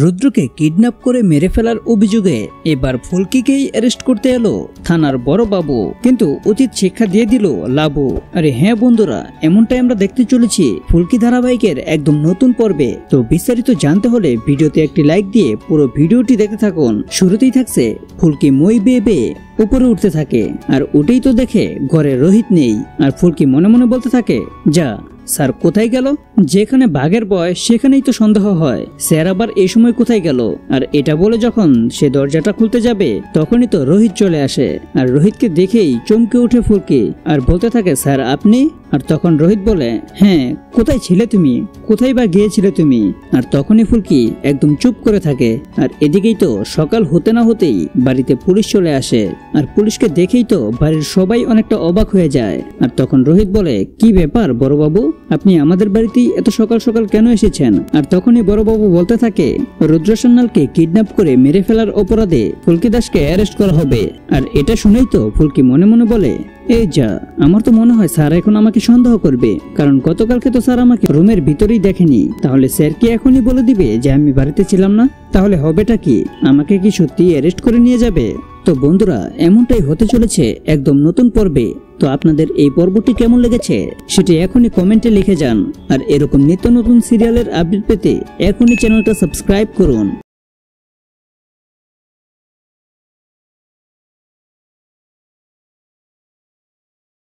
রুদ্রকে kidnap করে মেরে ফেলার অভিযোগে এবার ফুলকিকেই অ্যারেস্ট করতে এলো থানার বড় বাবু, কিন্তু উচিত শিক্ষা দিয়ে দিল লাবু। আরে হ্যাঁ বন্ধুরা, এমনটাই আমরা দেখতে চলেছি ফুলকি ধারাবাহিকের একদম নতুন পর্বে। তো বিস্তারিত জানতে হলে ভিডিওতে একটি লাইক দিয়ে পুরো ভিডিওটি দেখতে থাকুন। শুরুতেই থাকছে ফুলকি মই বেয়ে বেয়ে উপরে উঠতে থাকে, আর উঠেই তো দেখে ঘরে রোহিত নেই। আর ফুলকি মনে মনে বলতে থাকে, যা স্যার কোথায় গেল? যেখানে বাঘের বয় সেখানেই তো সন্দেহ হয়, স্যার আবার এই সময় কোথায় গেল? আর এটা বলে যখন সে দরজাটা খুলতে যাবে তখনই তো রোহিত চলে আসে। আর রোহিতকে দেখেই চমকে উঠে ফুলকি আর বলতে থাকে, স্যার আপনি? আর তখন রোহিত বলে, হ্যাঁ কোথায় ছিলে তুমি, কোথায় বা গিয়েছিলে তুমি? আর তখনই ফুলকি একদম চুপ করে থাকে। আর এদিকেই তো সকাল হতে না হতেই বাড়িতে পুলিশ চলে আসে। আর পুলিশকে দেখেই তো বাড়ির সবাই অনেকটা অবাক হয়ে যায়। আর তখন রোহিত বলে, কি ব্যাপার বড়বাবু, আপনি আমাদের বাড়িতেই এত সকাল সকাল কেন এসেছেন? আর তখনই বড়বাবু বলতে থাকে, রুদ্র সান্যালকে কিডন্যাপ করে মেরে ফেলার অপরাধে ফুলকি দাসকে অ্যারেস্ট করা হবে। আর এটা শুনেই তো ফুলকি মনে মনে বলে, এই যা, আমার তো মনে হয় স্যার এখন আমাকে সন্দেহ করবে, কারণ গতকালকে তো স্যার আমাকে রুমের ভিতরেই দেখেনি। তাহলে স্যার কি এখনই বলে দিবে যে আমি বাড়িতে ছিলাম না? তাহলে হবেটা কি, আমাকে কি সত্যি অ্যারেস্ট করে নিয়ে যাবে? তো বন্ধুরা, এমনটাই হতে চলেছে একদম নতুন পর্বে। তো আপনাদের এই পর্বটি কেমন লেগেছে সেটি এখনই কমেন্টে লিখে যান। আর এরকম নিত্য নতুন সিরিয়ালের আপডেট পেতে এখনই চ্যানেলটা সাবস্ক্রাইব করুন।